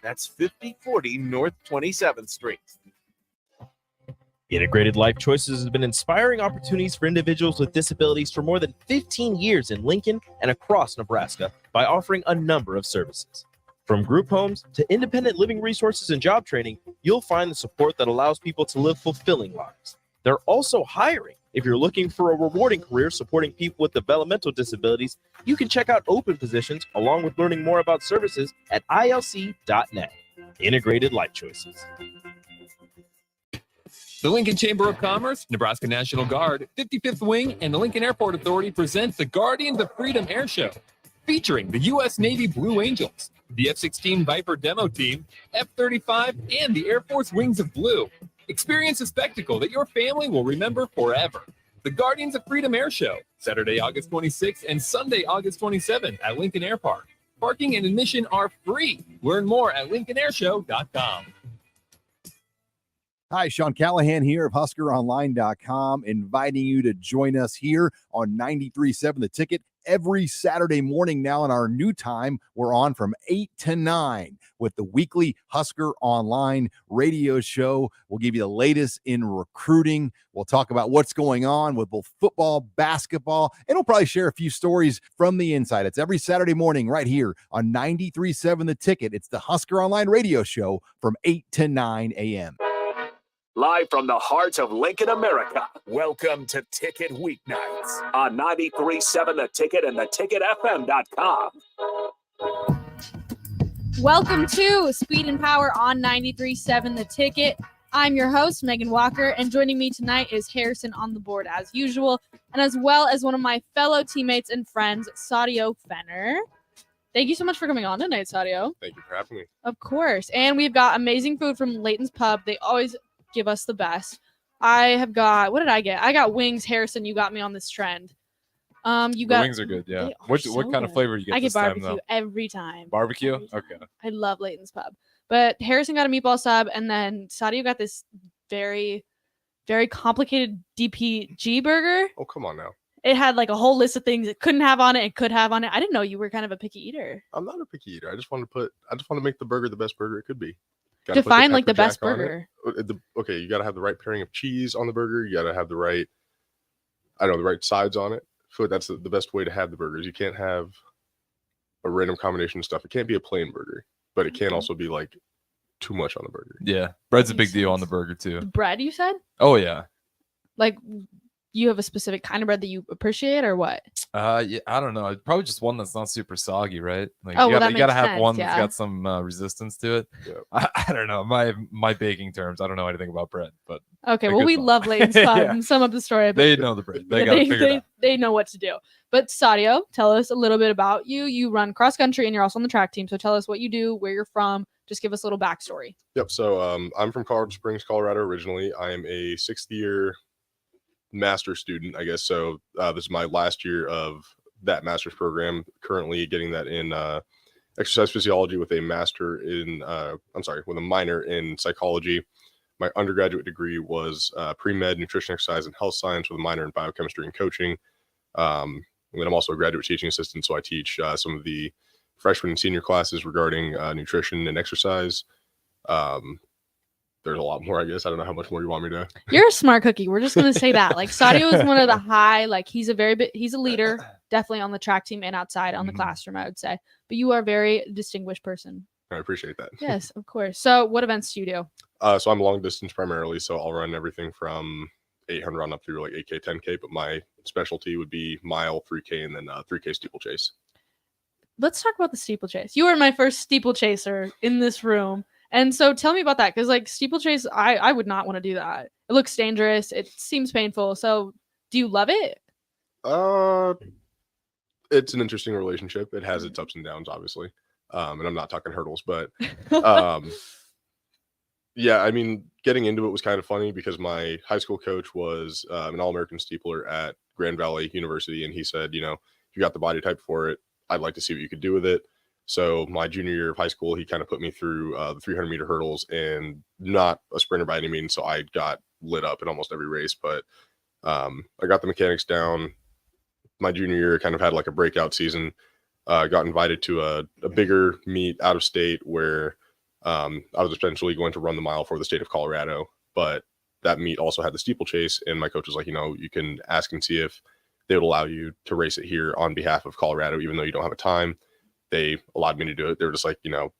That's 5040 North 27th Street. Integrated Life Choices has been inspiring opportunities for individuals with disabilities for more than 15 years in Lincoln and across Nebraska by offering a number of services. From group homes to independent living resources and job training, you'll find the support that allows people to live fulfilling lives. They're also hiring. If you're looking for a rewarding career supporting people with developmental disabilities, you can check out open positions along with learning more about services at ilc.net. Integrated Life Choices. The Lincoln Chamber of Commerce, Nebraska National Guard, 55th Wing, and the Lincoln Airport Authority presents the Guardians of Freedom Air Show, featuring the U.S. Navy Blue Angels, the F-16 Viper demo team, F-35, and the Air Force Wings of Blue. Experience a spectacle that your family will remember forever. The Guardians of Freedom Air Show, Saturday, August 26th and Sunday, August 27th at Lincoln Air Park. Parking and admission are free. Learn more at lincolnairshow.com. Hi, Sean Callahan here of HuskerOnline.com, inviting you to join us here on 93.7 The Ticket every Saturday morning. Now in our new time, we're on from 8 to 9 with the weekly Husker Online radio show. We'll give you the latest in recruiting. We'll talk about what's going on with both football, basketball, and we'll probably share a few stories from the inside. It's every Saturday morning right here on 93.7 The Ticket. It's the Husker Online radio show from 8 to 9 a.m. Live from the heart of Lincoln, America, welcome to Ticket Weeknights on 93.7 The Ticket and theticketfm.com. Welcome to Speed and Power on 93.7 The Ticket. I'm your host, Meghan Walker, and joining me tonight is Harrison on the board as usual, and as well as one of my fellow teammates and friends, Sadio Fenner. Thank you so much for coming on tonight, Sadio. Thank you for having me. Of course. And we've got amazing food from Layton's Pub. They always give us the best. I have got, what did I get? I got wings. Harrison, you got me on this trend. The wings are good, yeah. What kind of flavor you get? I get this time, barbecue every time. Barbecue? Every time. Okay. I love Layton's Pub. But Harrison got a meatball sub, and then Sadio got this very, very complicated DPG burger. Oh, come on now. It had like a whole list of things it couldn't have on it and could have on it. I didn't know you were kind of a picky eater. I'm not a picky eater. I just want to make the burger the best burger it could be. Define like the best burger. Okay, you got to have the right pairing of cheese on the burger. You got to have the right, the right sides on it. I feel like that's the best way to have the burgers. You can't have a random combination of stuff. It can't be a plain burger, but it can also be like too much on the burger. Yeah, bread's a big deal on the burger too. Bread, you said? Oh yeah. Like, you have a specific kind of bread that you appreciate, or what? Yeah, I don't know. Probably just one that's not super soggy, right? Like, you gotta have one that's got some resistance to it. Yeah. I don't know. My baking terms. I don't know anything about bread, but okay. Well, we love Layton's Pub. Yeah. Sum up the story. They know the bread. They got to figure it out. They know what to do. But Sadio, tell us a little bit about you. You run cross country and you're also on the track team. So tell us what you do, where you're from. Just give us a little backstory. Yep. So I'm from Colorado Springs, Colorado originally. I am a 6th year master student, I guess. So this is my last year of that master's program, currently getting that in exercise physiology with a with a minor in psychology. My undergraduate degree was pre-med, nutrition, exercise, and health science with a minor in biochemistry and coaching. And then I'm also a graduate teaching assistant, so I teach some of the freshman and senior classes regarding nutrition and exercise. There's a lot more, I guess. I don't know how much more you want me to. You're a smart cookie. We're just going to say that. Like, Sadio is one of the high, like, he's a leader, definitely on the track team and outside on the classroom, I would say. But you are a very distinguished person. I appreciate that. Yes, of course. So what events do you do? So I'm long distance primarily. So I'll run everything from 800 on up through like 8K, 10K. But my specialty would be mile, 3K, and then 3K steeplechase. Let's talk about the steeplechase. You were my first steeplechaser in this room. And so tell me about that, because like steeplechase, I would not want to do that. It looks dangerous. It seems painful. So do you love it? It's an interesting relationship. It has its ups and downs, obviously. And I'm not talking hurdles, but yeah, I mean, getting into it was kind of funny because my high school coach was an All-American steepler at Grand Valley University. And he said, you got the body type for it. I'd like to see what you could do with it. So my junior year of high school, he kind of put me through the 300-meter hurdles, and not a sprinter by any means. So I got lit up in almost every race, but I got the mechanics down. My junior year kind of had like a breakout season. Got invited to a bigger meet out of state where I was essentially going to run the mile for the state of Colorado, but that meet also had the steeplechase, and my coach was like, you can ask and see if they would allow you to race it here on behalf of Colorado, even though you don't have a time. They allowed me to do it. They were just like, know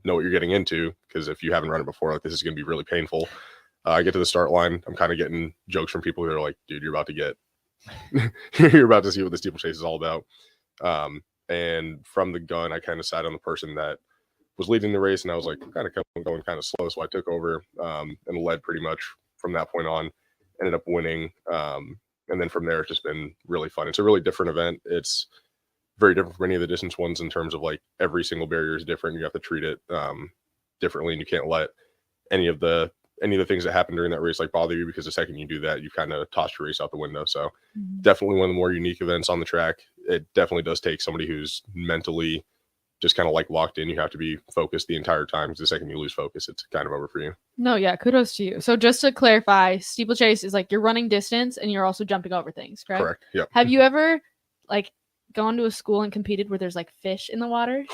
what you're getting into, because if you haven't run it before, like, this is going to be really painful. I get to the start line. I'm kind of getting jokes from people who are like, dude, you're about to see what the steeplechase is all about. And from the gun, I kind of sat on the person that was leading the race, and I was like, kind of going kind of slow. So I took over and led pretty much from that point on, ended up winning. And then from there, it's just been really fun. It's a really different event. It's very different from any of the distance ones in terms of like every single barrier is different. You have to treat it differently, and you can't let any of the things that happen during that race like bother you, because the second you do that, you kind of toss your race out the window. So definitely one of the more unique events on the track. It definitely does take somebody who's mentally just kind of like locked in. You have to be focused the entire time, because the second you lose focus, it's kind of over for you. No, yeah, kudos to you. So just to clarify, steeplechase is like you're running distance and you're also jumping over things, correct? Correct. Yep. Have you ever like gone to a school and competed where there's like fish in the water?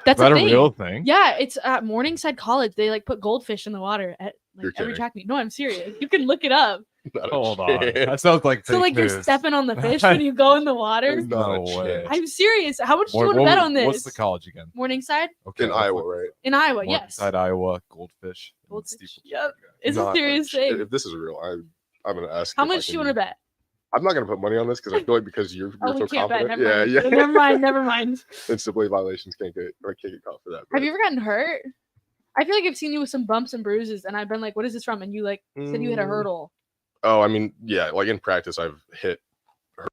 That's Is that a a thing. real thing? Yeah, it's at Morningside College. They like put goldfish in the water at like You're every kidding. track meet. No, I'm serious. You can look it up. Not a Hold on. chance. That sounds like So fake like news. you're stepping on the fish when you go in the water. Not a No way. chance. I'm serious. How much do you want to bet on this? What's the college again? Morningside Okay, In Iowa, right? in Iowa. Yes. Morningside, Iowa, goldfish. and Goldfish, steeplechase. yep. Okay. It's a Not serious ch- thing. If this is real, I'm gonna ask. How if I much do you can- want to bet? I'm not gonna put money on this, because I feel like because you're Oh, we so can't bet. confident. Never Yeah, mind. yeah. Never mind. Never mind. Instability violations can't get caught for that. Have but- you ever gotten hurt? I feel like I've seen you with some bumps and bruises, and I've been like, "What is this from?" And you like said you hit a Mm. hurdle. Oh, I mean, yeah, like in practice, I've hit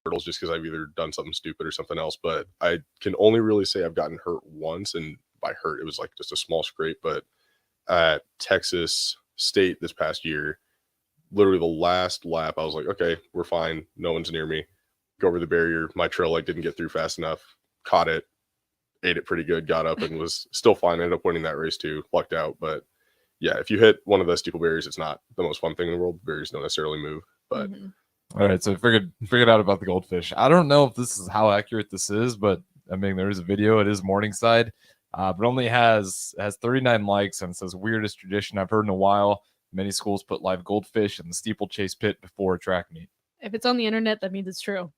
hurdles just because I've either done something stupid or something else. But I can only really say I've gotten hurt once, and by hurt, it was like just a small scrape. But at Texas State this past year, literally the last lap, I was like, okay, we're fine. No one's near me. Go over the barrier. My trail leg didn't get through fast enough. Caught it, ate it pretty good, got up and was still fine. Ended up winning that race too. Lucked out. But yeah, if you hit one of the steeple barriers, it's not the most fun thing in the world. Barriers don't necessarily move. But Mhm. All right, so I figured out about the goldfish. I don't know if this is how accurate this is, but I mean, there is a video. It is Morningside, but only has 39 likes, and it says weirdest tradition I've heard in a while. Many schools put live goldfish in the steeplechase pit before a track meet. If it's on the internet, that means it's true.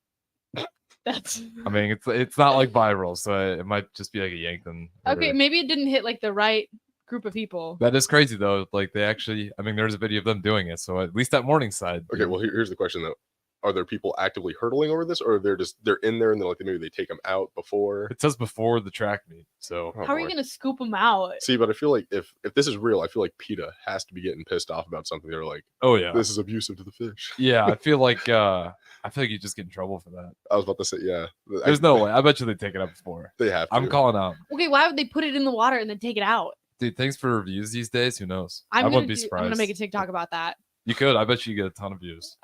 That's I mean, it's not like viral, so it might just be like a Yankton. okay. order. Maybe it didn't hit like the right group of people. That is crazy though. Like they actually, I mean, there's a video of them doing it. So at least at Morningside. okay, well here's the question though. Are there people actively hurtling over this, or they're in there and then like maybe they take them out before? It says before the track meet. So Oh, How are you boy. gonna scoop them out? See, but I feel like if this is real, I feel like PETA has to be getting pissed off about something. They're like, oh yeah, this is abusive to the fish. yeah. I feel like you just get in trouble for that. I was about to say, yeah. There's no way. I bet you they take it up before. They have to. I'm calling out, Okay, why would they put it in the water and then take it out? dude. Thanks for reviews these days. Who knows? I'm I gonna wouldn't be surprised. I'm gonna make a TikTok about that. You could. I bet you get a ton of views.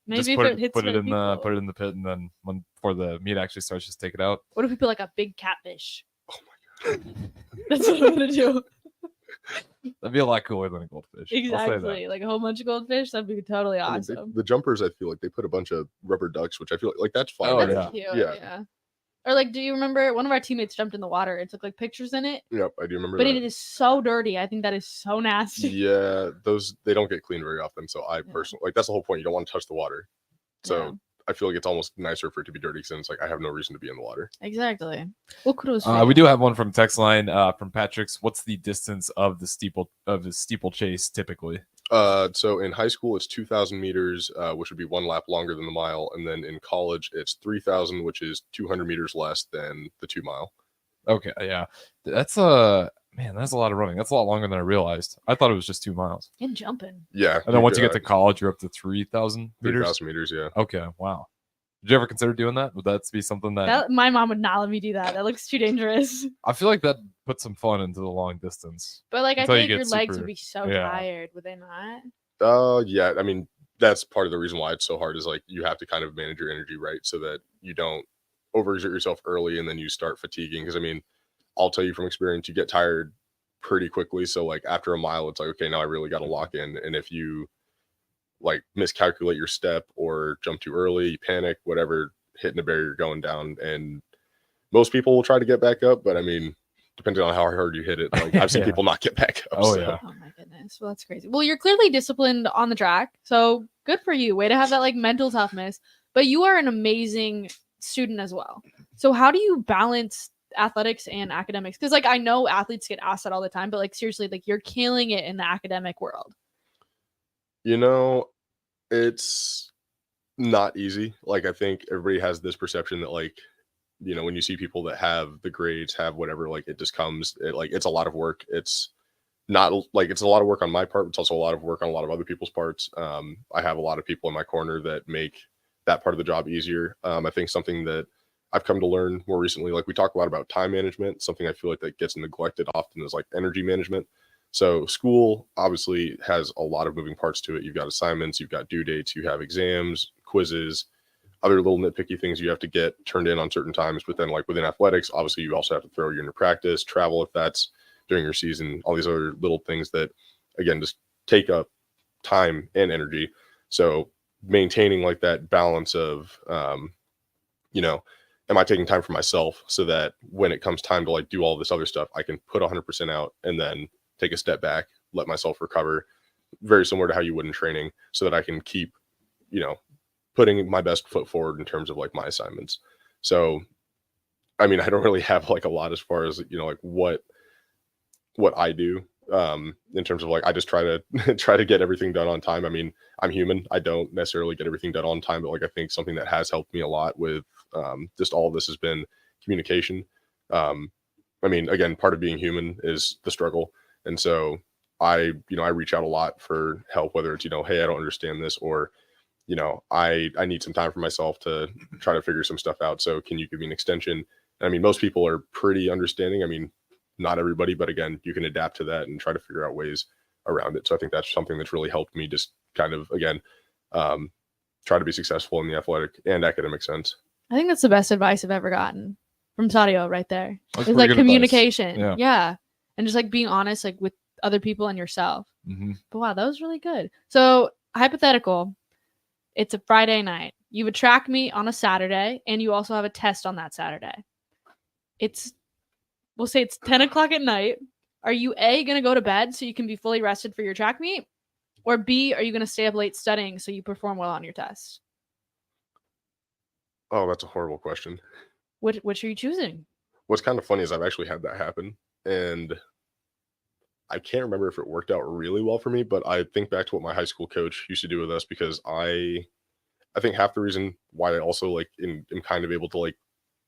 Maybe Just if put it hits put it the in people. the pit, and then before the meet actually starts, just take it out. What if we put like a big catfish? Oh my god. That's what I'm gonna do. That'd be a lot cooler than a goldfish. I'll say that. Exactly, like a whole bunch of goldfish. That'd be totally I mean, awesome. the jumpers, I feel like they put a bunch of rubber ducks, which I feel like that's fine. Oh, right? That's yeah. cute. Yeah. Yeah. Or like, do you remember one of our teammates jumped in the water and took like pictures in it? Yep, I do remember But that. it is so dirty. I think that is so nasty. Yeah, those they don't get cleaned very often. So I Yeah. personally like that's the whole point. You don't want to touch the water. So Yeah. I feel like it's almost nicer for it to be dirty since like I have no reason to be in the water. Exactly. Well, kudos. for We you. do have one from text line from Patrick's. What's the distance of the steeplechase typically? So in high school it's 2,000 meters, which would be one lap longer than the mile, and then in college it's 3,000, which is 200 meters less than the 2 mile. Okay, yeah, that's man, that's a lot of running. That's a lot longer than I realized. I thought it was just 2 miles. And jumping. Yeah, And then once you get to college, you're up to 3,000 meters. 3,000 meters. Yeah. Okay, wow. Did you ever consider doing that? Would that be something that My mom would not let me do that. That looks too dangerous. I feel like that puts some fun into the long distance? But like, I Until you think your get legs super- would be so yeah. tired, would they not? Yeah. I mean, that's part of the reason why it's so hard is like you have to kind of manage your energy right so that you don't overexert yourself early and then you start fatiguing. Because I mean, I'll tell you from experience, you get tired pretty quickly. So like after a mile, it's like, okay, now I really got to lock in. And if you like miscalculate your step or jump too early, you panic, whatever, hitting a barrier, going down. And most people will try to get back up, but I mean, depending on how hard you hit it, like I've seen Yeah. people not get back up. Oh, so. yeah. Oh my goodness. Well, that's crazy. Well, you're clearly disciplined on the track. So good for you. Way to have that like mental toughness. But you are an amazing student as well. So how do you balance athletics and academics? Because like I know athletes get asked that all the time, but like seriously, like you're killing it in the academic world. You know, it's not easy. Like I think everybody has this perception that like, you know, when you see people that have the grades, have whatever, like it just comes, it's a lot of work. It's not like it's a lot of work on my part, but it's also a lot of work on a lot of other people's parts. I have a lot of people in my corner that make that part of the job easier. I think something that I've come to learn more recently, like we talk a lot about time management, something I feel like that gets neglected often is like energy management. So school obviously has a lot of moving parts to it. You've got assignments, you've got due dates, you have exams, quizzes, other little nitpicky things you have to get turned in on certain times. But then like within athletics, obviously you also have to throw you into practice, travel if that's during your season, all these other little things that, again, just take up time and energy. So maintaining like that balance of, you know, am I taking time for myself so that when it comes time to like do all this other stuff, I can put 100% out and then take a step back, let myself recover, very similar to how you would in training, so that I can keep, you know, putting my best foot forward in terms of like my assignments. So, I mean, I don't really have like a lot as far as, you know, like what I do in terms of like, I just try to get everything done on time. I mean, I'm human. I don't necessarily get everything done on time, but like, I think something that has helped me a lot with just all of this has been communication. I mean, again, part of being human is the struggle. And so I reach out a lot for help, whether it's, you know, hey, I don't understand this, or, you know, I need some time for myself to try to figure some stuff out. So can you give me an extension? I mean, most people are pretty understanding. I mean, not everybody, but again, you can adapt to that and try to figure out ways around it. So I think that's something that's really helped me just kind of, again, try to be successful in the athletic and academic sense. I think that's the best advice I've ever gotten from Sadio right there. That's It's pretty like good communication. advice. Yeah. And just like being honest, like with other people and yourself. Mm-hmm. But wow, that was really good. So hypothetical, it's a Friday night. You would track me on a Saturday, and you also have a test on that Saturday. We'll say it's 10 o'clock at night. Are you A, going to go to bed so you can be fully rested for your track meet? Or B, are you going to stay up late studying so you perform well on your test? Oh, that's a horrible question. Which are you choosing? What's kind of funny is I've actually had that happen, and I can't remember if it worked out really well for me, but I think back to what my high school coach used to do with us, because I think half the reason why I also like am kind of able to like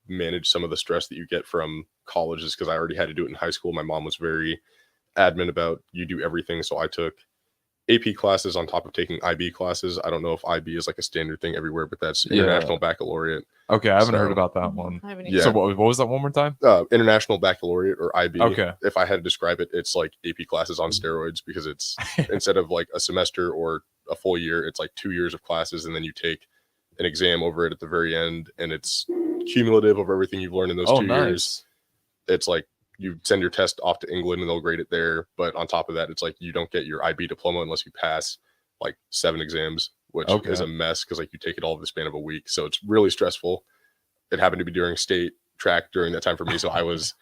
manage some of the stress that you get from college is because I already had to do it in high school. My mom was very adamant about you do everything. So I took AP classes on top of taking IB classes. I don't know if IB is like a standard thing everywhere, but that's International Baccalaureate. Okay, I haven't heard So- about that one. I haven't Yeah. So what was that one more time? International Baccalaureate, or IB. Okay. If I had to describe it, it's like AP classes on steroids, because it's instead of like a semester or a full year, it's like 2 years of classes, and then you take an exam over it at the very end, and it's cumulative of everything you've learned in those 2 years. It's like you send your test off to England and they'll grade it there. But on top of that, it's like you don't get your IB diploma unless you pass like 7 exams, which is a mess, because like you take it all in the span of a week. So it's really stressful. It happened to be during state track during that time for me. So I was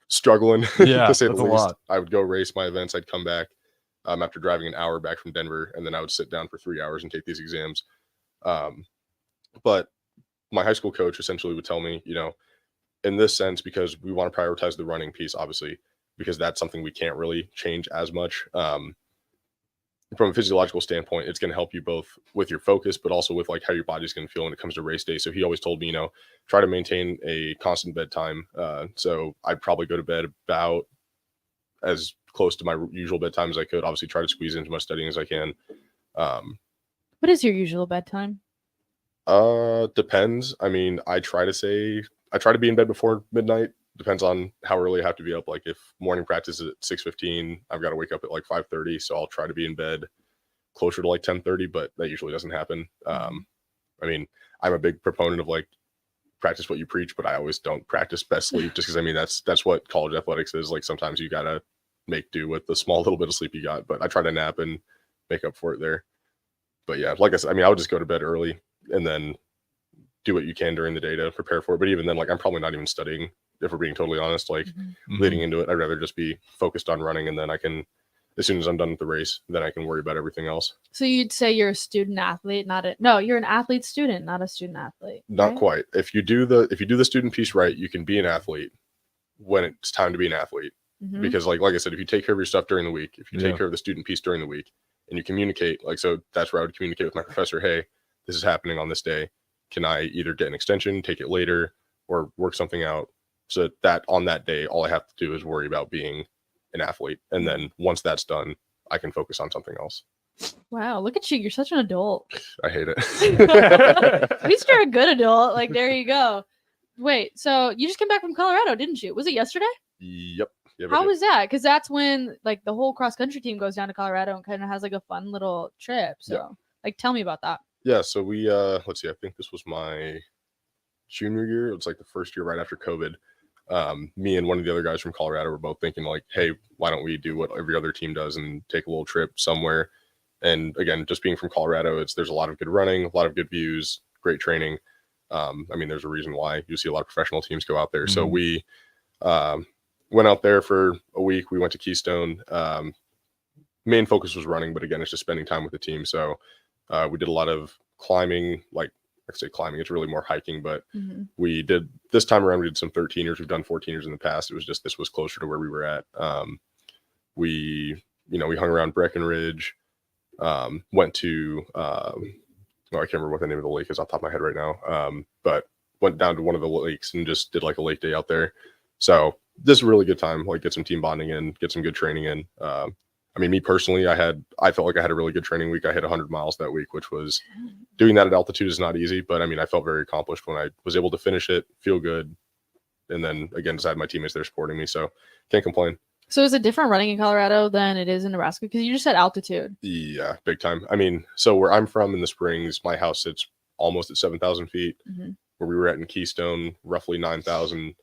struggling Yeah, to say the that's a least. lot. I would go race my events. I'd come back after driving an hour back from Denver, and then I would sit down for 3 hours and take these exams. But my high school coach essentially would tell me, you know, in this sense, because we want to prioritize the running piece, obviously, because that's something we can't really change as much. From a physiological standpoint, it's going to help you both with your focus, but also with like how your body's going to feel when it comes to race day. So he always told me, you know, try to maintain a constant bedtime. So I'd probably go to bed about as close to my usual bedtime as I could. Obviously, try to squeeze into my studying as I can. What is your usual bedtime? Depends. I mean, I try to be in bed before midnight. Depends on how early I have to be up. Like if morning practice is at 6:15, I've got to wake up at like 5:30. So I'll try to be in bed closer to like 10:30, but that usually doesn't happen. I mean, I'm a big proponent of like practice what you preach, but I always don't practice best sleep, just because I mean that's what college athletics is. Like sometimes you gotta make do with the small little bit of sleep you got. But I try to nap and make up for it there. But yeah, like I said, I mean, I would just go to bed early and then do what you can during the day to prepare for it. But even then, like I'm probably not even studying if we're being totally honest, like Mhm. leading into it, I'd rather just be focused on running, and then I can, as soon as I'm done with the race, then I can worry about everything else. So you'd say you're a student athlete, no, you're an athlete student, not a student athlete. Not right? quite. If you do the student piece right, you can be an athlete when it's time to be an athlete. Mhm. Because like I said, if you take care of your stuff during the week, if you Yeah. take care of the student piece during the week, and you communicate, like, so that's where I would communicate with my professor, hey, this is happening on this day. Can I either get an extension, take it later, or work something out, so that on that day, all I have to do is worry about being an athlete. And then once that's done, I can focus on something else. Wow, look at you. You're such an adult. I hate it. At least you're a good adult. Like, there you go. Wait, so you just came back from Colorado, didn't you? Was it yesterday? Yep. How was that? Because that's when like the whole cross country team goes down to Colorado and kind of has like a fun little trip. So, Yeah. like, tell me about that. Yeah, so we let's see, I think this was my junior year. It was like the first year right after COVID. Me and one of the other guys from Colorado were both thinking like, hey, why don't we do what every other team does and take a little trip somewhere? And again, just being from Colorado, there's a lot of good running, a lot of good views, great training. I mean, there's a reason why you see a lot of professional teams go out there. So we went out there for a week. We went to Keystone. Main focus was running, but again, it's just spending time with the team. So we did a lot of climbing, like I say climbing, it's really more hiking, but we did this time around, we did some 13ers. We've done 14ers in the past. It was just, this was closer to where we were at. We hung around Breckenridge, went to, I can't remember what the name of the lake is off the top of my head right now. But went down to one of the lakes and just did like a lake day out there. So this is a really good time, like get some team bonding in, get some good training in. I mean, me personally, I felt like I had a really good training week. I hit 100 miles that week, which was, doing that at altitude is not easy, but I mean, I felt very accomplished when I was able to finish it, feel good. And then again, just had my teammates there supporting me. So can't complain. So is it different running in Colorado than it is in Nebraska? Because you just said altitude. Yeah, big time. I mean, so where I'm from in the Springs, my house sits almost at 7,000 feet. Where we were at in Keystone, roughly 9,000.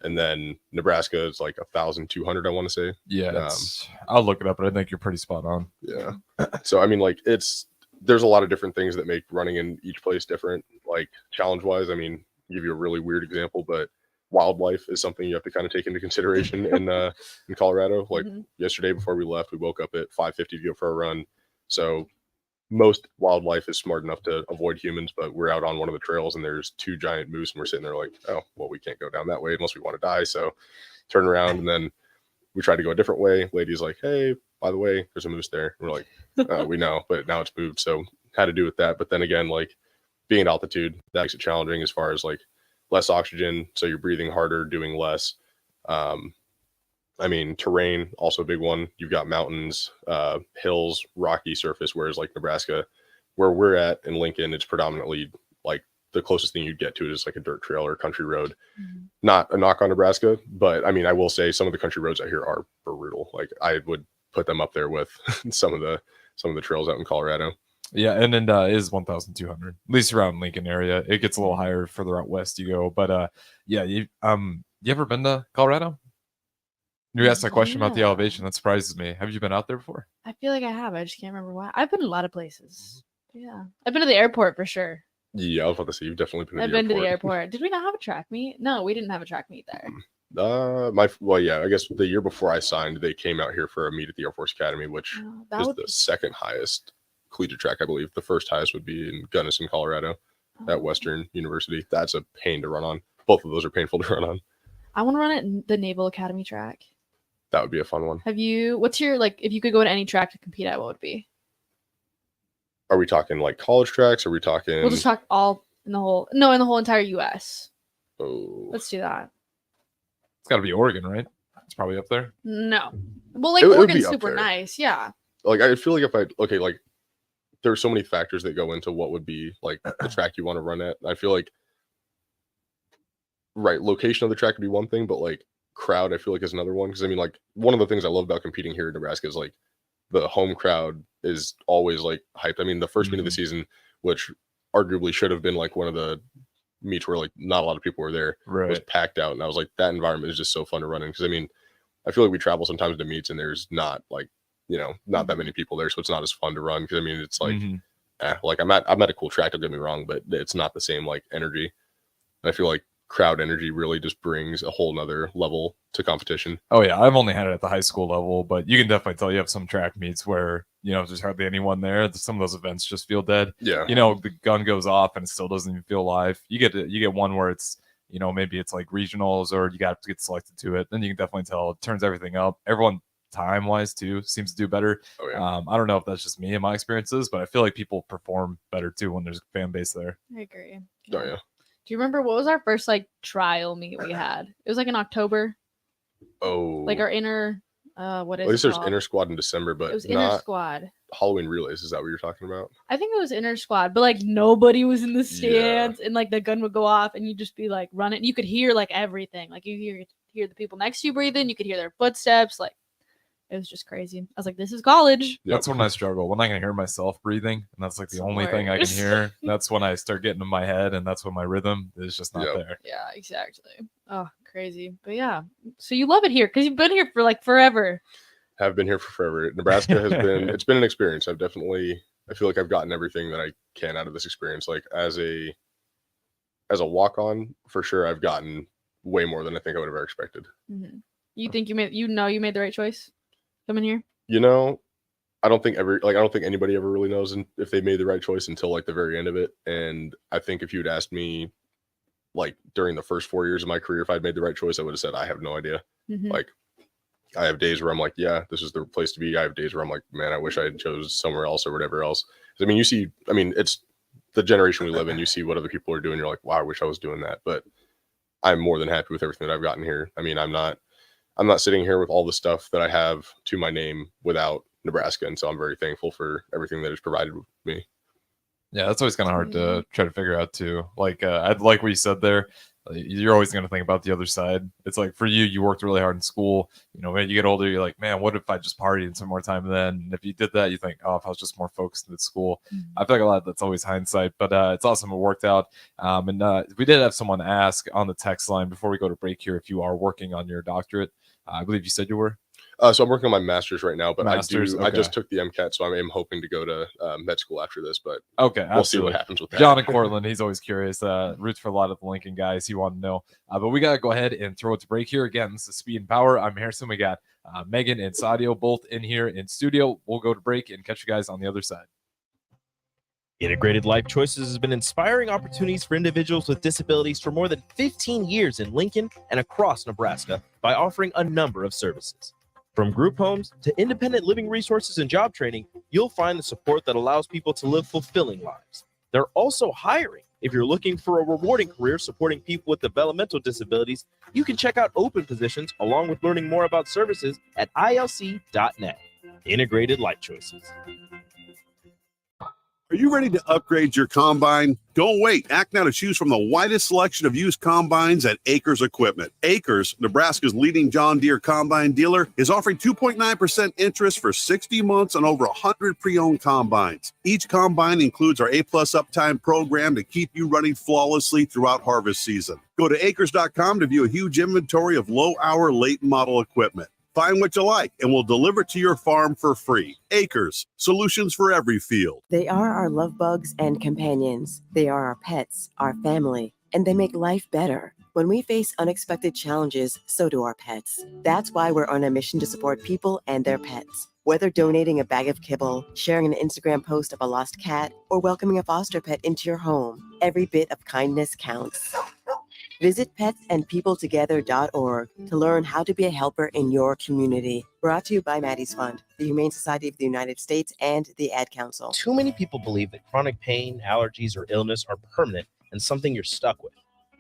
And then Nebraska is like 1,200, I want to say. Yeah, I'll look it up, but I think you're pretty spot on. Yeah. So I mean, like there's a lot of different things that make running in each place different. Like challenge wise, I mean, I'll give you a really weird example, but wildlife is something you have to kind of take into consideration in Colorado. Like yesterday before we left, we woke up at 5:50 to go for a run. So most wildlife is smart enough to avoid humans, but we're out on one of the trails and there's 2 giant moose and we're sitting there like, oh, well, we can't go down that way unless we want to die. So turn around, and then we tried to go a different way. Lady's like, hey, by the way, there's a moose there. And we're like, we know, but now it's moved. So had to do with that. But then again, like being at altitude, that makes it challenging as far as like less oxygen. So you're breathing harder, doing less. I mean, terrain, also a big one. You've got mountains, hills, rocky surface, whereas like Nebraska, where we're at in Lincoln, it's predominantly like the closest thing you'd get to it is like a dirt trail or a country road. Not a knock on Nebraska, but I mean, I will say some of the country roads out here are brutal. Like I would put them up there with some of the trails out in Colorado. Yeah, and then is 1,200, at least around Lincoln area. It gets a little higher further out west you go, but yeah, you ever been to Colorado? You asked that question about the elevation. That surprises me. Have you been out there before? I feel like I have. I just can't remember why. I've been to a lot of places. Yeah, I've been to the airport for sure. Yeah, I was about to say you've definitely been. I've been to the airport. Did we not have a track meet? No, we didn't have a track meet there. Yeah, I guess the year before I signed, they came out here for a meet at the Air Force Academy, which is the second highest collegiate track, I believe. The first highest would be in Gunnison, Colorado, at Western University. That's a pain to run on. Both of those are painful to run on. I want to run at the Naval Academy track. That would be a fun one. What's your, like, if you could go to any track to compete at, what would it be? Are we talking like college tracks? Are we talking? We'll just talk in the whole entire US. Oh, let's do that. It's got to be Oregon, right? It's probably up there. No. Well, like, It would Oregon's be up super there. nice. Yeah. Like, I feel like like there's so many factors that go into what would be like the track you want to run at. I feel like, right, location of the track would be one thing, but like crowd, I feel like is another one. Because I mean, like one of the things I love about competing here in Nebraska is like the home crowd is always like hyped. I mean, the first meet of the season, which arguably should have been like one of the meets where like not a lot of people were there, was packed out, and I was like, that environment is just so fun to run in. Because I mean, I feel like we travel sometimes to meets and there's not like, not that many people there, so it's not as fun to run. Because I mean, it's like, like I'm at a cool track, don't get me wrong, but it's not the same like energy. And I feel like crowd energy really just brings a whole nother level to competition. Oh yeah, I've only had it at the high school level, but you can definitely tell you have some track meets where, you know, there's hardly anyone there. Some of those events just feel dead. Yeah. You know, the gun goes off and it still doesn't even feel live. You get one where it's, you know, maybe it's like regionals or you got to get selected to it. Then you can definitely tell it turns everything up. Everyone time wise too seems to do better. Oh, yeah. I don't know if that's just me and my experiences, but I feel like people perform better too when there's a fan base there. I agree. Oh, yeah. Do you remember what was our first like trial meet we had? It was like in October. Oh. Like our inner what is At least it there's called? inter squad in December, but It was inner not squad. Halloween relays. Is that what you're talking about? I think it was inner squad, but like nobody was in the Yeah. stands and like the gun would go off and you'd just be like running. You could hear like everything. Like you hear the people next to you breathing, you could hear their footsteps. Like it was just crazy. I was like, this is college. That's when I struggle. When I can hear myself breathing, and that's like the It's only thing I can worse. hear. That's when I start getting in my head, and that's when my rhythm is just not Yep. there. Yeah, exactly. Oh, crazy. But yeah. So you love it here because you've been here for like forever. Have been here for forever. Nebraska has been, it's been an experience. I feel like I've gotten everything that I can out of this experience. Like as a walk-on, for sure, I've gotten way more than I think I would have ever expected. Mm-hmm. You think you made the right choice coming here? You know, I don't think anybody ever really knows if they made the right choice until like the very end of it. And I think if you'd asked me like during the first 4 years of my career if I'd made the right choice, I would have said I have no idea. Mm-hmm. Like I have days where I'm like, yeah, this is the place to be. I have days where I'm like, man, I wish I had chose somewhere else or whatever else. I mean, it's the generation we live in. You see what other people are doing. You're like, wow, I wish I was doing that. But I'm more than happy with everything that I've gotten here. I mean, I'm not sitting here with all the stuff that I have to my name without Nebraska. And so I'm very thankful for everything that is provided with me. Yeah, that's always kind of hard to try to figure out too. Like I'd like what you said there. You're always going to think about the other side. It's like for you worked really hard in school. You know, when you get older, you're like, man, what if I just partied and some more time then? And if you did that, you think, oh, if I was just more focused at school. Mm-hmm. I feel like a lot of that's always hindsight, but it's awesome it worked out. And we did have someone ask on the text line before we go to break here if you are working on your doctorate. I believe you said you were. So I'm working on my master's right now, but I Okay. just took the MCAT, so I am hoping to go to med school after this, but okay, we'll see what happens with that. John and Cortland, he's always curious. Roots for a lot of the Lincoln guys. He wanted to know. But we got to go ahead and throw it to break here. Again, this is Speed and Power. I'm Harrison. We got Megan and Sadio both in here in studio. We'll go to break and catch you guys on the other side. Integrated Life Choices has been inspiring opportunities for individuals with disabilities for more than 15 years in Lincoln and across Nebraska by offering a number of services. From group homes to independent living resources and job training, you'll find the support that allows people to live fulfilling lives. They're also hiring. If you're looking for a rewarding career supporting people with developmental disabilities, you can check out open positions along with learning more about services at ilc.net. Integrated Life Choices. Are you ready to upgrade your combine? Don't wait. Act now to choose from the widest selection of used combines at Acres Equipment. Acres, Nebraska's leading John Deere combine dealer, is offering 2.9% interest for 60 months on over 100 pre-owned combines. Each combine includes our A-plus uptime program to keep you running flawlessly throughout harvest season. Go to acres.com to view a huge inventory of low-hour, late-model equipment. Find what you like, and we'll deliver it to your farm for free. Acres, solutions for every field. They are our love bugs and companions. They are our pets, our family, and they make life better. When we face unexpected challenges, so do our pets. That's why we're on a mission to support people and their pets. Whether donating a bag of kibble, sharing an Instagram post of a lost cat, or welcoming a foster pet into your home, every bit of kindness counts. Visit petsandpeopletogether.org to learn how to be a helper in your community. Brought to you by Maddie's Fund, the Humane Society of the United States, and the Ad Council. Too many people believe that chronic pain, allergies, or illness are permanent and something you're stuck with.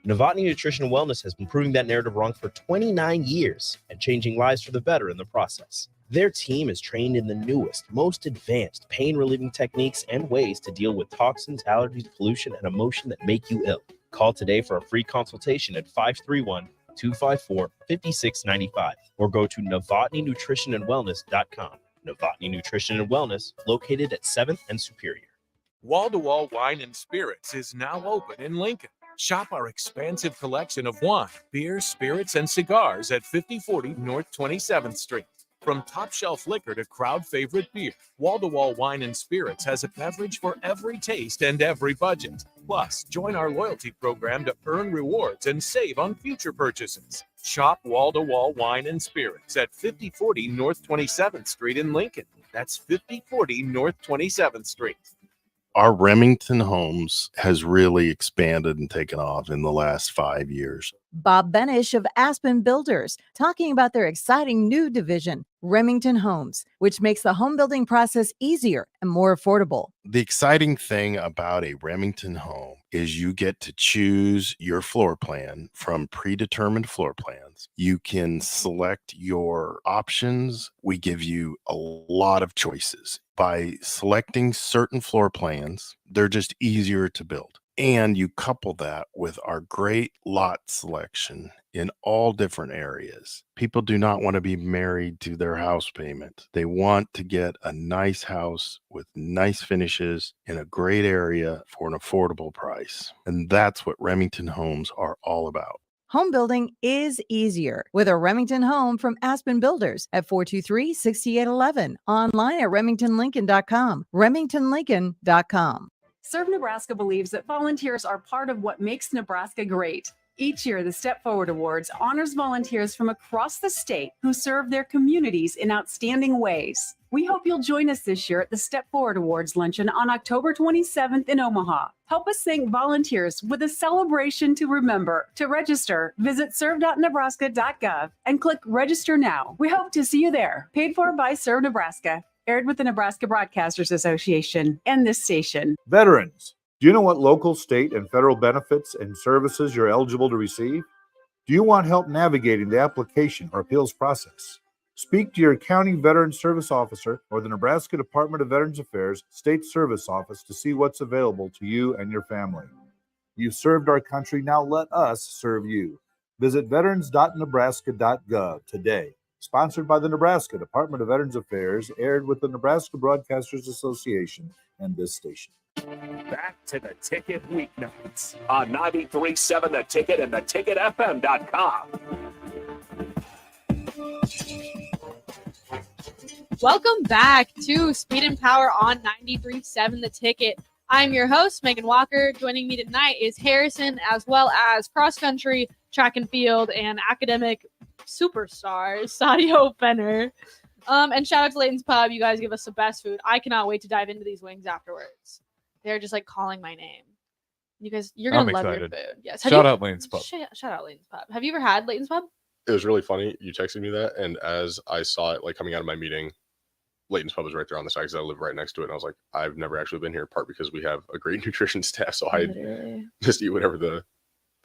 Novotny Nutrition and Wellness has been proving that narrative wrong for 29 years and changing lives for the better in the process. Their team is trained in the newest, most advanced pain-relieving techniques and ways to deal with toxins, allergies, pollution, and emotion that make you ill. Call today for a free consultation at 531-254-5695 or go to novotnynutritionandwellness.com. Novotny Nutrition and Wellness, located at 7th and Superior. Wall to Wall Wine and Spirits is now open in Lincoln. Shop our expansive collection of wine, beer, spirits, and cigars at 5040 North 27th Street. From top shelf liquor to crowd favorite beer, Wall to Wall Wine and Spirits has a beverage for every taste and every budget. Plus, join our loyalty program to earn rewards and save on future purchases. Shop Wall to Wall Wine and Spirits at 5040 North 27th Street in Lincoln. That's 5040 North 27th Street. Our Remington Homes has really expanded and taken off in the last 5 years. Bob Benish of Aspen Builders talking about their exciting new division, Remington Homes, which makes the home building process easier and more affordable. The exciting thing about a Remington home is you get to choose your floor plan from predetermined floor plans. You can select your options. We give you a lot of choices. By selecting certain floor plans, they're just easier to build. And you couple that with our great lot selection in all different areas. People do not want to be married to their house payment. They want to get a nice house with nice finishes in a great area for an affordable price. And that's what Remington Homes are all about. Home building is easier with a Remington home from Aspen Builders at 423-6811. Online at remingtonlincoln.com. remingtonlincoln.com. Serve Nebraska believes that volunteers are part of what makes Nebraska great. Each year, the Step Forward Awards honors volunteers from across the state who serve their communities in outstanding ways. We hope you'll join us this year at the Step Forward Awards luncheon on October 27th in Omaha. Help us thank volunteers with a celebration to remember. To register, visit serve.nebraska.gov and click Register Now. We hope to see you there. Paid for by Serve Nebraska. Aired with the Nebraska Broadcasters Association and this station. Veterans, do you know what local, state, and federal benefits and services you're eligible to receive? Do you want help navigating the application or appeals process? Speak to your county veteran service officer or the Nebraska Department of Veterans Affairs State Service Office to see what's available to you and your family. You've served our country, now let us serve you. Visit veterans.nebraska.gov today. Sponsored by the Nebraska Department of Veterans Affairs, aired with the Nebraska Broadcasters Association and this station. Back to the Ticket weeknights on 93.7 The Ticket and theticketfm.com. Welcome back to Speed and Power on 93.7 The Ticket. I'm your host, Megan Walker. Joining me tonight is Harrison, as well as cross-country, track and field, and academic superstar, Sadio Fenner. And shout out to Layton's Pub. You guys give us the best food. I cannot wait to dive into these wings afterwards. They're just like calling my name. You guys, you're going to love your food. Yes. Shout out Layton's Pub. Shout out Layton's Pub. Have you ever had Layton's Pub? It was really funny. You texted me that, and as I saw it like coming out of my meeting, Layton's Pub was right there on the side because I live right next to it. And I was like, I've never actually been here, part because we have a great nutrition staff. So I just eat whatever the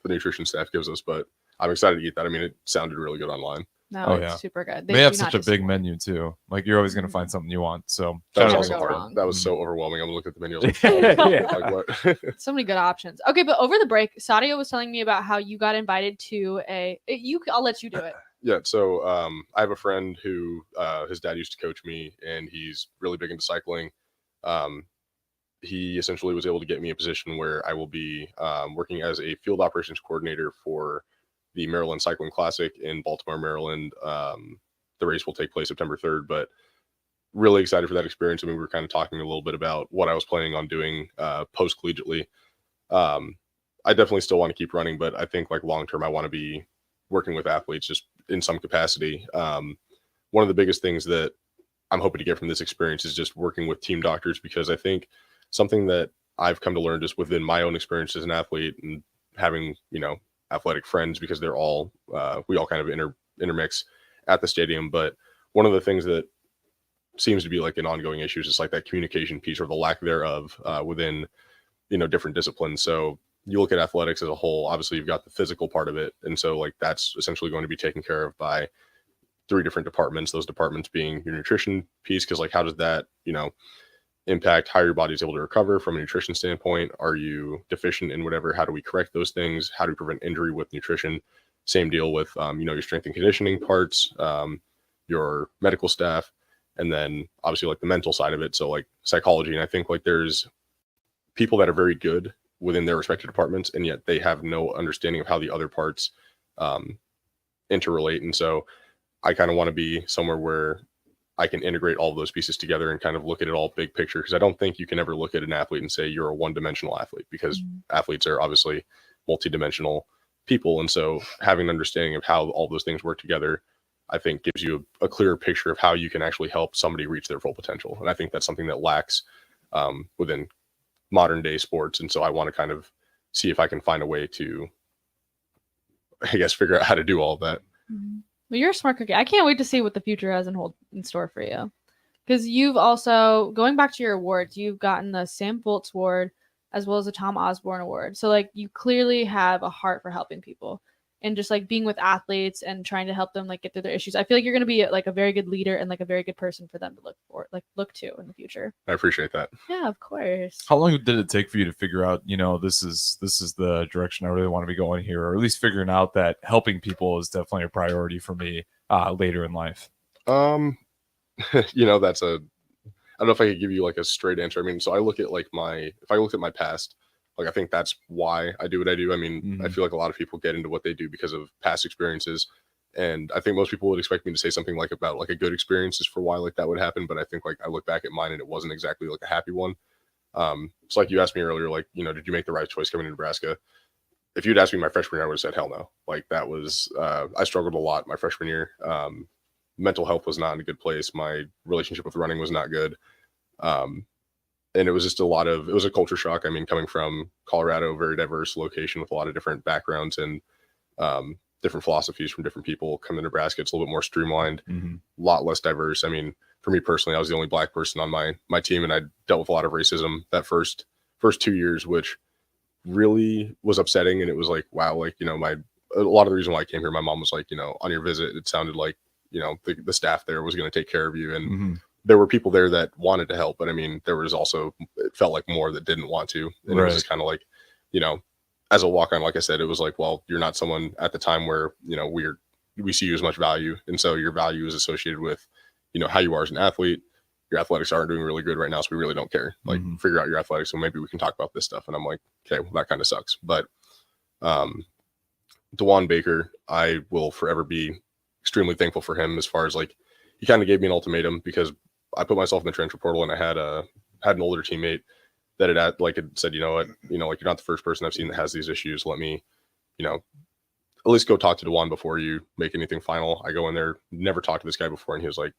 nutrition staff gives us. But I'm excited to eat that. I mean, it sounded really good online. No, it's super good. They have such a big menu too. Like you're always going to find something you want. So that was also hard. That was so overwhelming. I'm looking at the menu. I was like, like what? So many good options. Okay, but over the break, Sadio was telling me about how you got invited to I'll let you do it. Yeah, so I have a friend who his dad used to coach me, and he's really big into cycling. He essentially was able to get me a position where I will be working as a field operations coordinator for the Maryland Cycling Classic in Baltimore, Maryland. The race will take place September 3rd, but really excited for that experience. I mean, we were kind of talking a little bit about what I was planning on doing post-collegiately. I definitely still want to keep running, but I think like long-term, I want to be working with athletes just in some capacity. One of the biggest things that I'm hoping to get from this experience is just working with team doctors, because I think something that I've come to learn just within my own experience as an athlete and having, athletic friends, because they're all, we all kind of intermix at the stadium. But one of the things that seems to be like an ongoing issue is just like that communication piece, or the lack thereof within, different disciplines. So you look at athletics as a whole, obviously you've got the physical part of it. And so like that's essentially going to be taken care of by 3 different departments, those departments being your nutrition piece. Cause like, how does that, impact how your body's able to recover from a nutrition standpoint? Are you deficient in whatever? How do we correct those things? How do we prevent injury with nutrition? Same deal with, your strength and conditioning parts, your medical staff, and then obviously like the mental side of it. So like psychology. And I think like there's people that are very good within their respective departments, and yet they have no understanding of how the other parts interrelate. And so I kind of want to be somewhere where I can integrate all of those pieces together and kind of look at it all big picture. Because I don't think you can ever look at an athlete and say you're a one-dimensional athlete, because athletes are obviously multidimensional people. And so having an understanding of how all those things work together, I think gives you a clearer picture of how you can actually help somebody reach their full potential. And I think that's something that lacks within modern day sports. And so I want to kind of see if I can find a way to, I guess, figure out how to do all of that. Well, you're a smart cookie. I can't wait to see what the future has in store for you. Because you've also, going back to your awards, you've gotten the Sam Foltz Award as well as the Tom Osborne Award. So like you clearly have a heart for helping people and just like being with athletes and trying to help them like get through their issues. I feel like you're going to be like a very good leader and like a very good person for them to look to in the future. I appreciate that. Yeah, of course. How long did it take for you to figure out, this is the direction I really want to be going here, or at least figuring out that helping people is definitely a priority for me later in life? That's I don't know if I could give you like a straight answer. I mean, so I look at like if I look at my past, like I think that's why I do what I do. I mean, I feel like a lot of people get into what they do because of past experiences. And I think most people would expect me to say something like about like a good experience is for why like that would happen. But I think like I look back at mine and it wasn't exactly like a happy one. It's like you asked me earlier, like, did you make the right choice coming to Nebraska? If you'd asked me my freshman year, I would have said, hell no. Like that was, I struggled a lot my freshman year. Mental health was not in a good place. My relationship with running was not good. And it was just it was a culture shock. I mean, coming from Colorado, very diverse location with a lot of different backgrounds and different philosophies from different people, coming to Nebraska, it's a little bit more streamlined, a lot less diverse. I mean, for me personally, I was the only Black person on my team, and I dealt with a lot of racism that first 2 years, which really was upsetting. And it was like, wow, like, a lot of the reason why I came here, my mom was like, on your visit, it sounded like, the staff there was going to take care of you. And there were people there that wanted to help, but I mean, there was also, it felt like more that didn't want to. And it was just kind of like, as a walk-on, like I said, it was like, well, you're not someone at the time where, we see you as much value. And so your value is associated with, how you are as an athlete. Your athletics aren't doing really good right now, so we really don't care. Like, figure out your athletics, so maybe we can talk about this stuff. And I'm like, okay, well, that kind of sucks. But DeJuan Baker, I will forever be extremely thankful for him, as far as like, he kind of gave me an ultimatum, because I put myself in the transfer portal and I had an older teammate that had said, like, you're not the first person I've seen that has these issues. Let me, at least go talk to DeJuan before you make anything final. I go in there, never talked to this guy before. And he was like,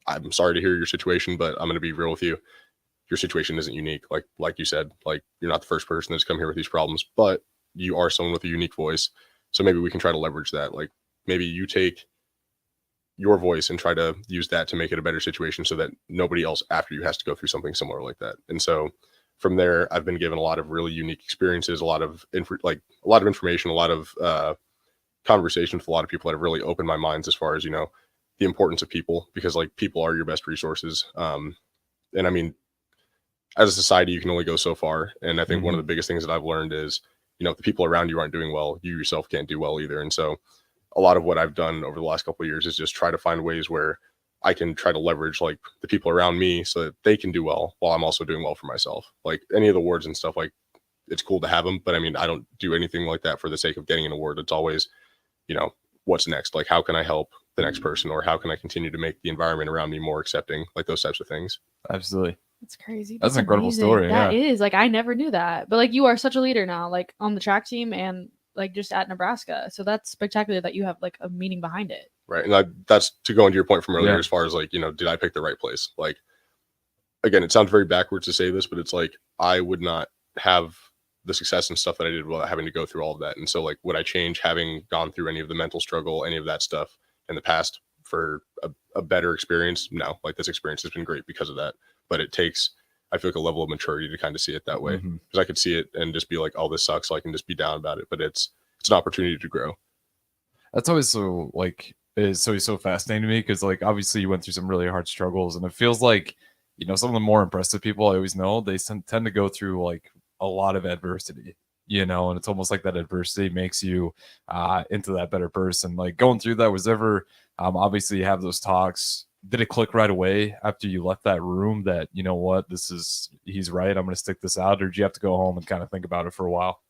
I'm sorry to hear your situation, but I'm going to be real with you. Your situation isn't unique. Like you said, like, you're not the first person that's come here with these problems, but you are someone with a unique voice. So maybe we can try to leverage that. Like, maybe you take your voice and try to use that to make it a better situation, so that nobody else after you has to go through something similar like that. And so from there, I've been given a lot of really unique experiences, a lot of information, a lot of conversations with a lot of people that have really opened my minds as far as, the importance of people, because like, people are your best resources. And I mean, as a society, you can only go so far. And I think one of the biggest things that I've learned is, if the people around you aren't doing well, you yourself can't do well either. And so a lot of what I've done over the last couple of years is just try to find ways where I can try to leverage like the people around me so that they can do well while I'm also doing well for myself. Like, any of the awards and stuff, like, it's cool to have them, but I mean, I don't do anything like that for the sake of getting an award. It's always, what's next? Like, how can I help the next person, or how can I continue to make the environment around me more accepting, like those types of things. Absolutely. That's crazy. That's an incredible amazing. story. That is, like, I never knew that, but like, you are such a leader now, like on the track team and like just at Nebraska. So that's spectacular that you have like a meaning behind it. Right. And that's to go into your point from earlier, as far as like, did I pick the right place? Like, again, it sounds very backwards to say this, but it's like, I would not have the success and stuff that I did without having to go through all of that. And so like, would I change having gone through any of the mental struggle, any of that stuff in the past for a better experience? No, like, this experience has been great because of that, but it takes, I feel like, a level of maturity to kind of see it that way, because I could see it and just be like, oh, this sucks, so I can just be down about it. But it's an opportunity to grow. That's always so fascinating to me, because like, obviously you went through some really hard struggles, and it feels like, some of the more impressive people I always know, they tend to go through like a lot of adversity, and it's almost like that adversity makes you into that better person. Like, going through that, was ever obviously you have those talks. Did it click right away after you left that room that, what, he's right, I'm going to stick this out? Or did you have to go home and kind of think about it for a while?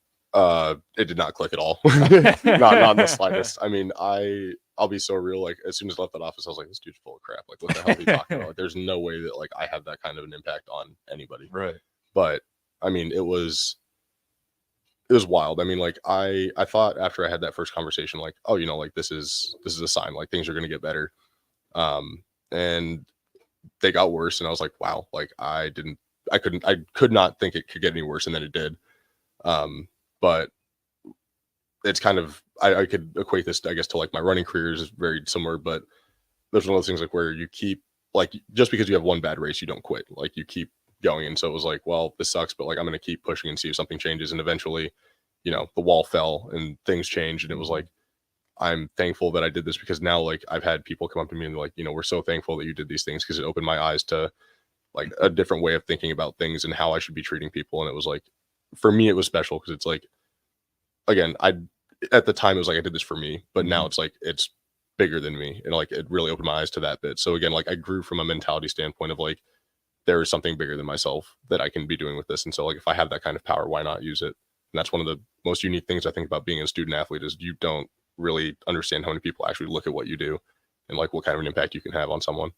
It did not click at all. not in the slightest. I mean, I'll be so real. Like as soon as I left that office, I was like, this dude's full of crap. Like what the hell are you talking about? Like, there's no way that like I have that kind of an impact on anybody. Right. But I mean, it was wild. I mean, like I thought after I had that first conversation, like, oh, you know, like this is a sign, like things are going to get better. And they got worse. And I was like, wow, like I could not think it could get any worse. And then it did. But it's kind of, I could equate this, I guess, to like my running career is very similar, but there's one of those things like where you keep, like, just because you have one bad race, you don't quit. Like you keep going. And so it was like, well, this sucks, but like, I'm going to keep pushing and see if something changes. And eventually, you know, the wall fell and things changed. And it was like, I'm thankful that I did this, because now like I've had people come up to me and they're like, you know, we're so thankful that you did these things, because it opened my eyes to like a different way of thinking about things and how I should be treating people. And it was like, for me, it was special because it's like, again, at the time it was like I did this for me, but now it's like it's bigger than me, and like it really opened my eyes to that bit. So again, like I grew from a mentality standpoint of like there is something bigger than myself that I can be doing with this. And so like if I have that kind of power, why not use it? And that's one of the most unique things I think about being a student athlete is you don't really understand how many people actually look at what you do and like what kind of an impact you can have on someone.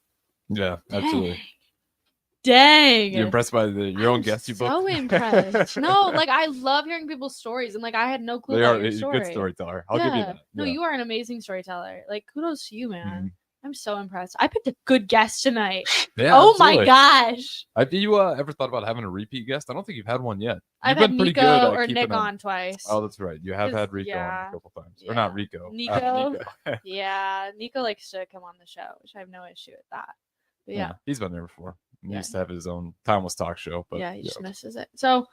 Yeah, absolutely. Dang. You're impressed by your own guests you booked? So impressed. No, like I love hearing people's stories, and like I had no clue about your story. Good storyteller. I'll give you that. No, you are an amazing storyteller. Like kudos to you, man. Mm-hmm. I'm so impressed. I picked a good guest tonight. Yeah, oh absolutely. my gosh. Have you ever thought about having a repeat guest? I don't think you've had one yet. I've had Nico or Nick on twice. Oh, that's right. You have had Rico on a couple times. Yeah. Or not Rico. Nico. Yeah, Nico likes to come on the show, which I have no issue with that. But yeah. He's been there before. He Yeah. used to have his own timeless talk show. But yeah, he just misses it. So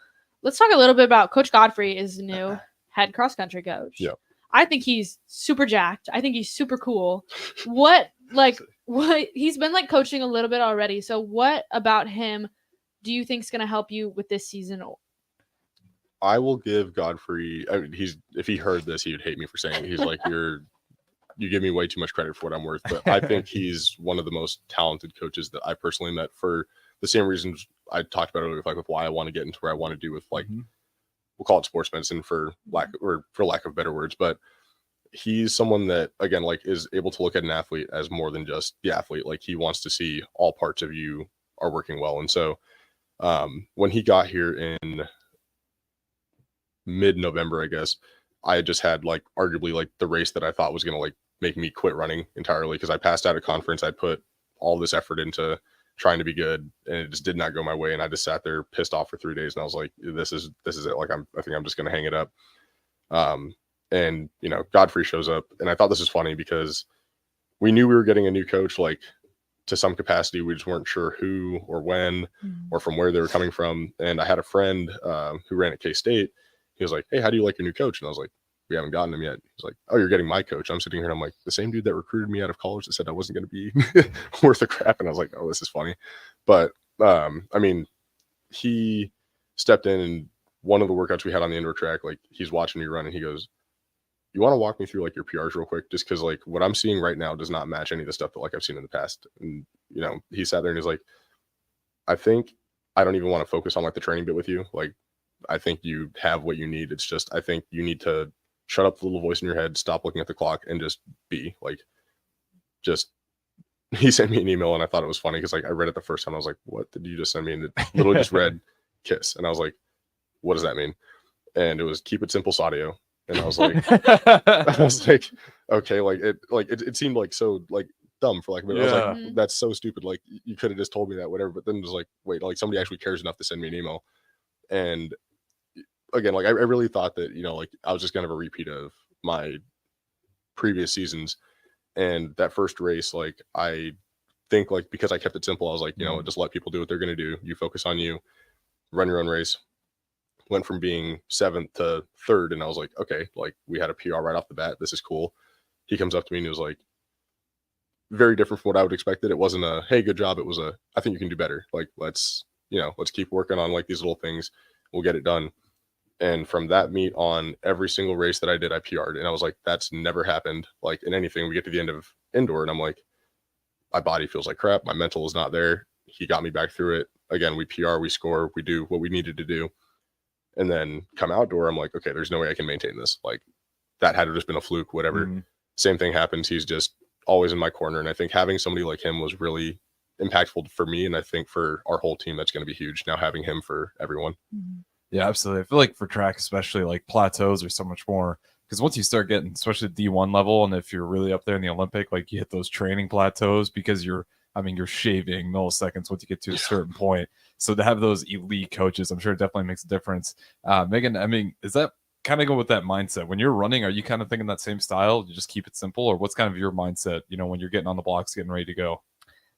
let's talk a little bit about Coach Godfrey is the new head cross country coach. Yeah. I think he's super jacked. I think he's super cool. What he's been like coaching a little bit already. So what about him do you think is going to help you with this season? I will give Godfrey, I mean, if he heard this, he would hate me for saying it. He's like, you give me way too much credit for what I'm worth. But I think he's one of the most talented coaches that I personally met for the same reasons I talked about earlier, with why I want to get into where I want to do with like, we'll call it sports medicine for lack of better words. But he's someone that, again, like is able to look at an athlete as more than just the athlete. Like he wants to see all parts of you are working well. And so when he got here in mid-November, I guess, I just had like arguably like the race that I thought was going to like make me quit running entirely, because I passed out a conference. I put all this effort into trying to be good, and it just did not go my way. And I just sat there pissed off for 3 days. And I was like, this is it. Like, I think I'm just going to hang it up. And you know, Godfrey shows up, and I thought this was funny because we knew we were getting a new coach, like to some capacity. We just weren't sure who or when or from where they were coming from. And I had a friend who ran at K-State. He was like, hey, how do you like your new coach? And I was like, we haven't gotten him yet. He's like, oh, you're getting my coach. I'm sitting here and I'm like, the same dude that recruited me out of college that said I wasn't going to be worth a crap. And I was like, oh, this is funny. But I mean, he stepped in, and one of the workouts we had on the indoor track, like he's watching me run, and he goes, you want to walk me through like your PRs real quick? Just because like what I'm seeing right now does not match any of the stuff that like I've seen in the past. And, you know, he sat there and he's like, I think I don't even want to focus on like the training bit with you. Like, I think you have what you need. It's just, I think you need to shut up the little voice in your head, stop looking at the clock, and just be like, just, he sent me an email, and I thought it was funny because like I read it the first time. I was like, what did you just send me? And it literally just read kiss. And I was like, what does that mean? And it was keep it simple, Sadio. And I was like, okay, like it seemed like so like dumb for like a minute. I was like, that's so stupid. Like you could have just told me that, whatever. But then it was like, wait, like somebody actually cares enough to send me an email. And again, like I really thought that, you know, like I was just kind of a repeat of my previous seasons. And that first race, like I think like because I kept it simple, I was like, you know, just let people do what they're gonna do. You focus on you, run your own race. Went from being 7th to 3rd, and I was like, okay, like we had a PR right off the bat. This is cool. He comes up to me and he was like, very different from what I would expected. It wasn't a, hey, good job. It was a, I think you can do better. Like, let's keep working on like these little things. We'll get it done. And from that meet on, every single race that I did, I PR'd. And I was like, that's never happened. Like in anything, we get to the end of indoor, and I'm like, my body feels like crap. My mental is not there. He got me back through it. Again, we PR, we score, we do what we needed to do. And then come outdoor, I'm like, okay, there's no way I can maintain this. Like that had to just been a fluke, whatever. same thing happens. He's just always in my corner. And I think having somebody like him was really impactful for me. And I think for our whole team, that's going to be huge now having him for everyone. Yeah, absolutely. I feel like for track, especially, like plateaus are so much more, because once you start getting, especially D1 level, and if you're really up there in the Olympic, like you hit those training plateaus because you're shaving milliseconds once you get to a certain point. So to have those elite coaches, I'm sure it definitely makes a difference. Megan, is that kind of go with that mindset when you're running? Are you kind of thinking that same style? You just keep it simple, or what's kind of your mindset, when you're getting on the blocks, getting ready to go?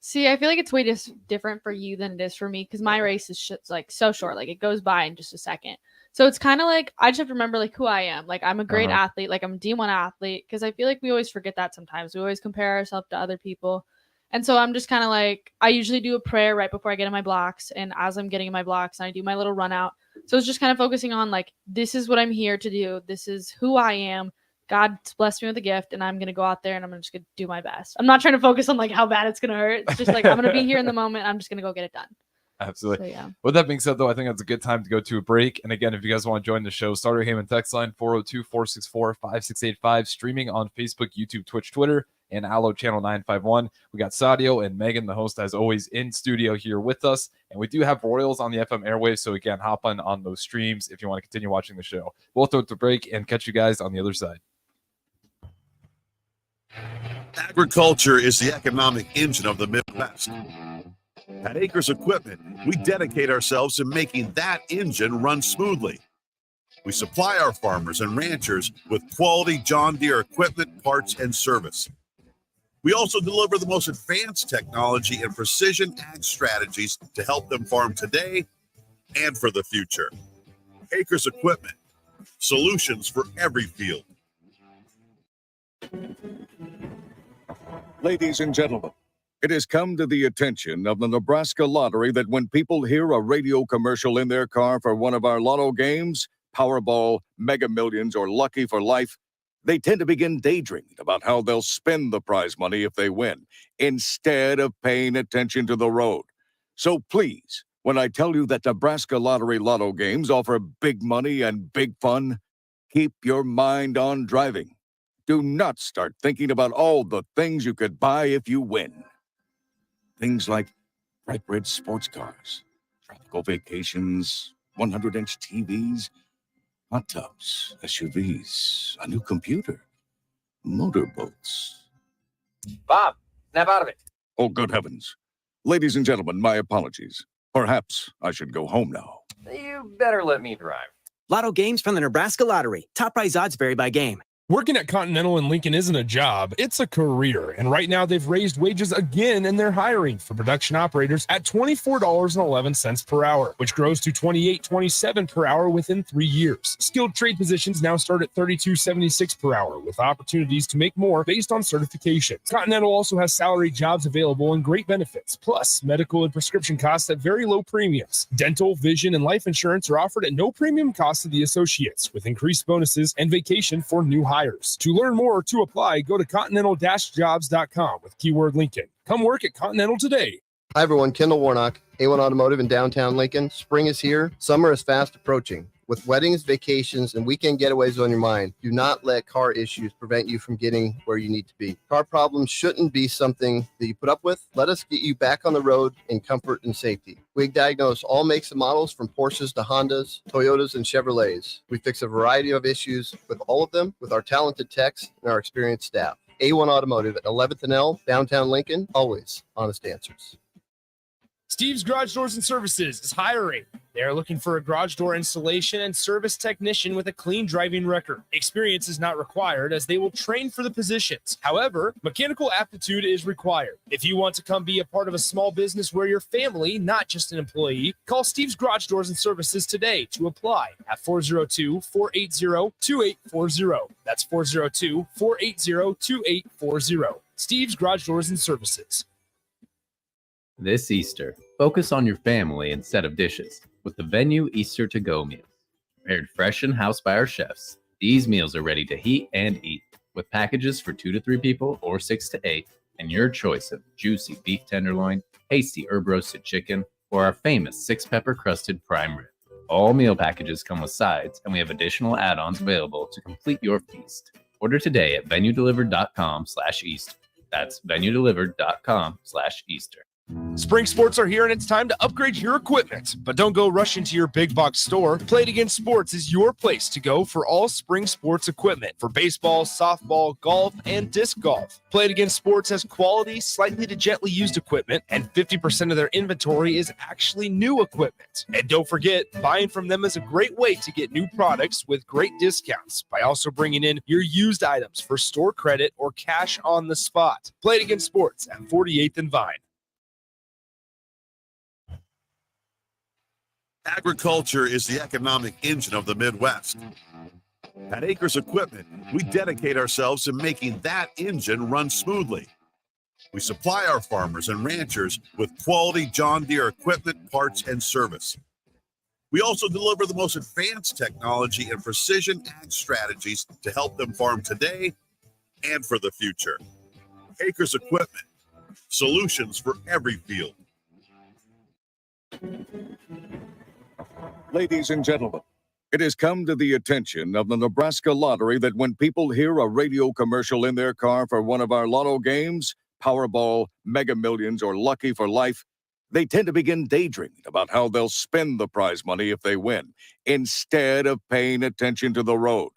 See, I feel like it's way different for you than it is for me, because my race is like so short. Like it goes by in just a second. So it's kind of like I just have to remember like who I am. Like I'm a great athlete. Like I'm a D1 athlete, because I feel like we always forget that sometimes. We always compare ourselves to other people. And so I'm just kind of like, I usually do a prayer right before I get in my blocks. And as I'm getting in my blocks, I do my little run out. So it's just kind of focusing on like, this is what I'm here to do. This is who I am. God's blessed me with a gift, and I'm going to go out there and I'm just going to do my best. I'm not trying to focus on like how bad it's going to hurt. It's just like, I'm going to be here in the moment. I'm just going to go get it done. Absolutely. So, yeah. With that being said, though, I think that's a good time to go to a break. And again, if you guys want to join the show, Starter Heyman text line 402-464-5685, streaming on Facebook, YouTube, Twitch, Twitter, and Allo Channel 951. We got Sadio and Megan, the host, as always, in studio here with us. And we do have Royals on the FM airwaves, so again, hop on those streams if you want to continue watching the show. We'll throw it to break and catch you guys on the other side. Agriculture is the economic engine of the Midwest. At Acres Equipment, we dedicate ourselves to making that engine run smoothly. We supply our farmers and ranchers with quality John Deere equipment, parts, and service. We also deliver the most advanced technology and precision ag strategies to help them farm today and for the future. Acres Equipment, solutions for every field. Ladies and gentlemen, it has come to the attention of the Nebraska Lottery that when people hear a radio commercial in their car for one of our lotto games, Powerball, Mega Millions, or Lucky for Life, they tend to begin daydreaming about how they'll spend the prize money if they win, instead of paying attention to the road. So please, when I tell you that Nebraska Lottery lotto games offer big money and big fun, keep your mind on driving. Do not start thinking about all the things you could buy if you win. Things like bright red sports cars, tropical vacations, 100-inch TVs, hot tubs, SUVs, a new computer, motorboats. Bob, snap out of it. Oh, good heavens. Ladies and gentlemen, my apologies. Perhaps I should go home now. You better let me drive. Lotto games from the Nebraska Lottery. Top prize odds vary by game. Working at Continental in Lincoln isn't a job, it's a career. And right now they've raised wages again and they're hiring for production operators at $24.11 per hour, which grows to $28.27 per hour within 3 years. Skilled trade positions now start at $32.76 per hour with opportunities to make more based on certification. Continental also has salary jobs available and great benefits, plus medical and prescription costs at very low premiums. Dental, vision, and life insurance are offered at no premium cost to the associates with increased bonuses and vacation for new hires. To learn more or to apply, go to continental-jobs.com with keyword Lincoln. Come work at Continental today. Hi, everyone. Kendall Warnock, A1 Automotive in downtown Lincoln. Spring is here. Summer is fast approaching. With weddings, vacations, and weekend getaways on your mind, do not let car issues prevent you from getting where you need to be. Car problems shouldn't be something that you put up with. Let us get you back on the road in comfort and safety. We diagnose all makes and models from Porsches to Hondas, Toyotas, and Chevrolets. We fix a variety of issues with all of them with our talented techs and our experienced staff. A1 Automotive at 11th and L, downtown Lincoln, always honest answers. Steve's Garage Doors and Services is hiring. They are looking for a garage door installation and service technician with a clean driving record. Experience is not required as they will train for the positions. However, mechanical aptitude is required. If you want to come be a part of a small business where you're family, not just an employee, call Steve's Garage Doors and Services today to apply at 402-480-2840. That's 402-480-2840. Steve's Garage Doors and Services. This Easter, focus on your family instead of dishes with the Venue Easter to-go meals. Prepared fresh in house by our chefs, these meals are ready to heat and eat with packages for 2 to 3 people or 6 to 8 and your choice of juicy beef tenderloin, tasty herb roasted chicken, or our famous 6-pepper crusted prime rib. All meal packages come with sides and we have additional add-ons available to complete your feast. Order today at venuedelivered.com/Easter. That's venuedelivered.com/Easter. Spring sports are here and it's time to upgrade your equipment. But don't go rushing to your big box store. Play It Again Sports is your place to go for all spring sports equipment for baseball, softball, golf, and disc golf. Play It Again Sports has quality, slightly to gently used equipment, and 50% of their inventory is actually new equipment. And don't forget, buying from them is a great way to get new products with great discounts by also bringing in your used items for store credit or cash on the spot. Play It Again Sports at 48th and Vine. Agriculture is the economic engine of the Midwest. At Acres Equipment, we dedicate ourselves to making that engine run smoothly. We supply our farmers and ranchers with quality John Deere equipment, parts, and service. We also deliver the most advanced technology and precision ag strategies to help them farm today and for the future. Acres Equipment, solutions for every field. Ladies and gentlemen, it has come to the attention of the Nebraska Lottery that when people hear a radio commercial in their car for one of our lotto games, Powerball, Mega Millions, or Lucky for Life, they tend to begin daydreaming about how they'll spend the prize money if they win, instead of paying attention to the road.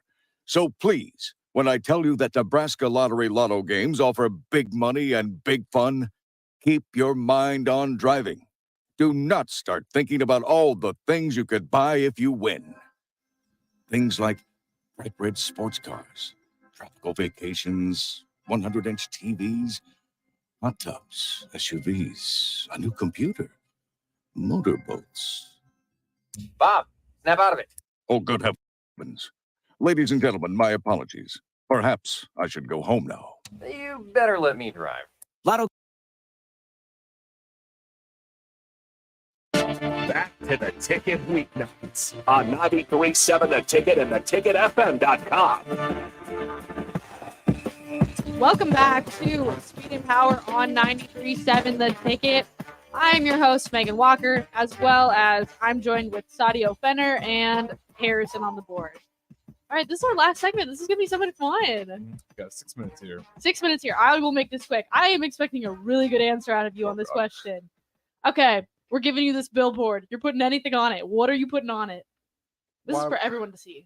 So please, when I tell you that Nebraska Lottery lotto games offer big money and big fun, keep your mind on driving. Do not start thinking about all the things you could buy if you win. Things like bright red sports cars, tropical vacations, 100-inch TVs, hot tubs, SUVs, a new computer, motorboats. Bob, snap out of it. Oh, good heavens. Ladies and gentlemen, my apologies. Perhaps I should go home now. You better let me drive. Lotto. Back to the Ticket weeknights on 93.7 The Ticket and theticketfm.com. Welcome back to Speed and Power on 93.7 The Ticket. I'm your host, Megan Walker, as well as I'm joined with Sadio Fenner and Harrison on the board. All right, this is our last segment. This is going to be so much fun. We got 6 minutes here. 6 minutes here. I will make this quick. I am expecting a really good answer out of you on this question. Okay, we're giving you this billboard. You're putting anything on it. What are you putting on it? This is for everyone to see.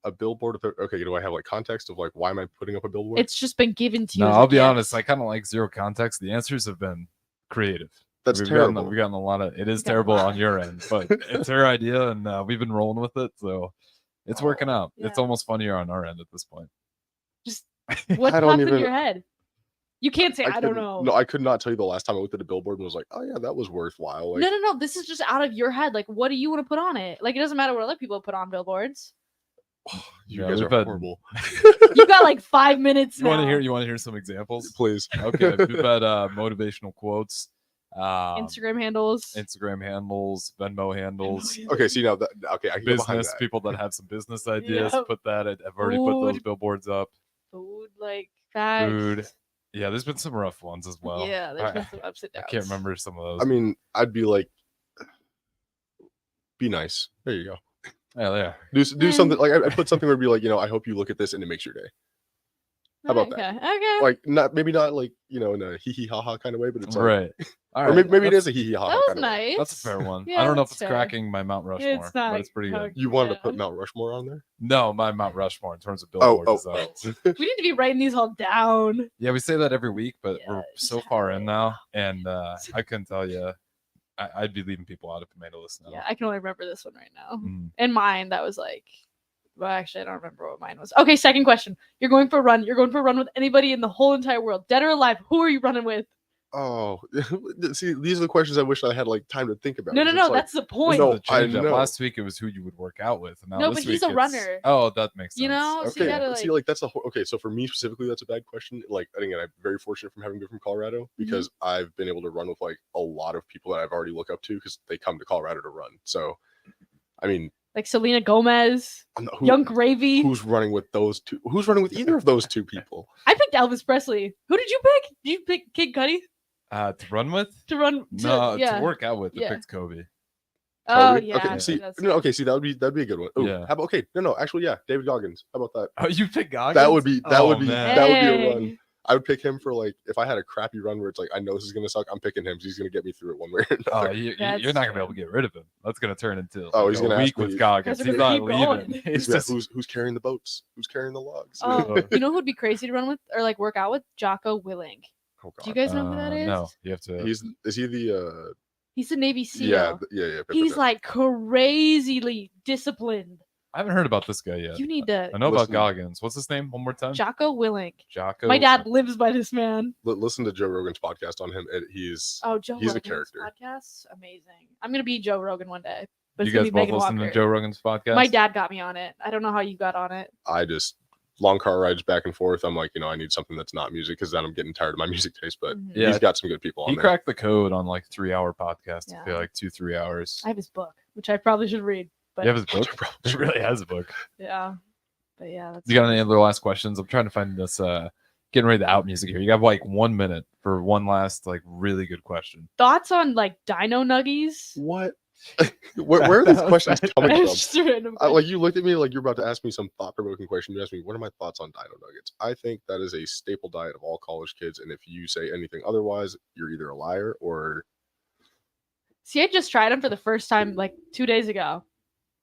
A billboard? Okay, do I have like context of like why am I putting up a billboard? It's just been given to you. No, I'll be honest. I kind of like zero context. The answers have been creative. That's we've terrible. We've gotten a lot of. It is terrible on your end, but it's her idea, and we've been rolling with it, so it's working out. Yeah. It's almost funnier on our end at this point. Just what I don't pops even- in your head? You can't say I don't couldn't- know. No, I could not tell you the last time I looked at a billboard and was like, oh yeah, that was worthwhile. Like, No. This is just out of your head. Like, what do you want to put on it? Like, it doesn't matter what other people put on billboards. you Yeah, guys we've are had- horrible. You got like 5 minutes You now. want to hear? You want to hear some examples? Please. Okay, we've had motivational quotes, Instagram handles. Instagram handles, Venmo handles. Okay, see now that okay, I can go behind Business that. people that have some business ideas. Yep. Put that. I've already put those Food. billboards up. Food, like that. Food. Yeah, there's been some rough ones as well. Yeah, there's been some ups and I downs. can't remember some of those. I mean, I'd be like, be nice. There you go. Yeah, yeah. Do something like I put something where it'd be like, I hope you look at this and it makes your day. How about that? Okay. Like maybe not like in a hee hee ha ha kind of way, but it's like, Right. All or right. maybe it That's- is a hee hee ha ha. That was kind of way. nice. That's a fair one. Yeah, I don't know if that's it's fair. cracking my Mount Rushmore, It's not but it's pretty good. okay. You wanted to put Mount Rushmore on there? No, my Mount Rushmore in terms of Oh, billboards. We need to be writing these all down. Yeah, we say that every week, but we're Yeah, so far in now, and I couldn't tell you. I'd be leaving people out if I made a list now. Yeah, I can only remember this one right now. Mm. And mine, that was like, well, actually, I don't remember what mine was. Okay, second question. You're going for a run. You're going for a run with anybody in the whole entire world, dead or alive. Who are you running with? Oh, see, these are the questions I wish I had like time to think about. No, because it's like, that's the point. No, The change I up. know. Last week it was who you would work out with. And now No, this but he's week a it's- runner. Oh, that makes sense. You know, so you Okay, gotta, see, like- like that's okay. So for me specifically, that's a bad question. Like, again, I'm very fortunate from having been from Colorado Mm-hmm. because I've been able to run with like a lot of people that I've already looked up to because they come to Colorado to run. So, I mean, Like Selena Gomez, who- Young Gravy. who's running with those two? Who's running with either of those two people? I picked Elvis Presley. Who did you pick? Did you pick Kid Cudi To run with? to run? No, yeah. to work out with. Yeah. I picked Kobe. Oh Toby? yeah. Okay, see, that's no, okay, see, that'd be a good one. Ooh, Yeah. how about okay? No, actually, yeah, David Goggins. How about that? Oh, you pick Goggins? That would be man. that would be a run. Hey. I would pick him for like if I had a crappy run where it's like I know this is gonna suck. I'm picking him. 'Cause he's gonna get me through it one way or another. Oh, you're That's not gonna be able to get rid of him. That's gonna turn into Oh, like, he's a gonna ask week me- with Goggins. Guys are He's gonna not keep leaving. going. He's Yeah, just who's carrying the boats? Who's carrying the logs? Oh, you know who'd be crazy to run with or like work out with? Jocko Willink. Oh, Do you guys know who that is? No, you have to. Is he the He's a Navy SEAL. yeah. He's like crazily disciplined. I haven't heard about this guy yet. You need to. I know about Listen. Goggins. What's his name? One more time. Jocko Willink. Jocko. My dad lives by this man. listen to Joe Rogan's podcast on him. He's Oh, Joe he's a Rogan's character. podcast, amazing. I'm gonna be Joe Rogan one day. But You it's gonna guys be both Meghan listen to Walker. Joe Rogan's podcast? My dad got me on it. I don't know how you got on it. I just long car rides back and forth. I'm like, I need something that's not music because then I'm getting tired of my music taste. But Yeah. he's got some good people on He there. cracked the code on like 3-hour podcast. I feel Yeah. like 2-3 hours. I have his book, which I probably should read. But You have his book? He really has a book. yeah, but yeah, that's You got any other last questions? I'm trying to find this. Getting ready to out music here. You got like 1 minute for one last like really good question. thoughts on like Dino Nuggies. What? where are these questions coming Just from? random Like you looked at me like you're about to ask me some thought-provoking question. You asked me, what are my thoughts on Dino Nuggets? I think that is a staple diet of all college kids. And if you say anything otherwise, you're either a liar or See, I just tried them for the first time like 2 days ago.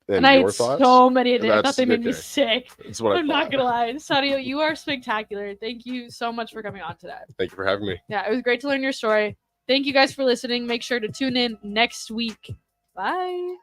and And I your ate thoughts. so many a day. I thought That's they made me okay. sick. That's what I I'm not thought. gonna lie. Sadio, you are spectacular. Thank you so much for coming on today. Thank you for having me. Yeah, it was great to learn your story. Thank you guys for listening. Make sure to tune in next week. Bye.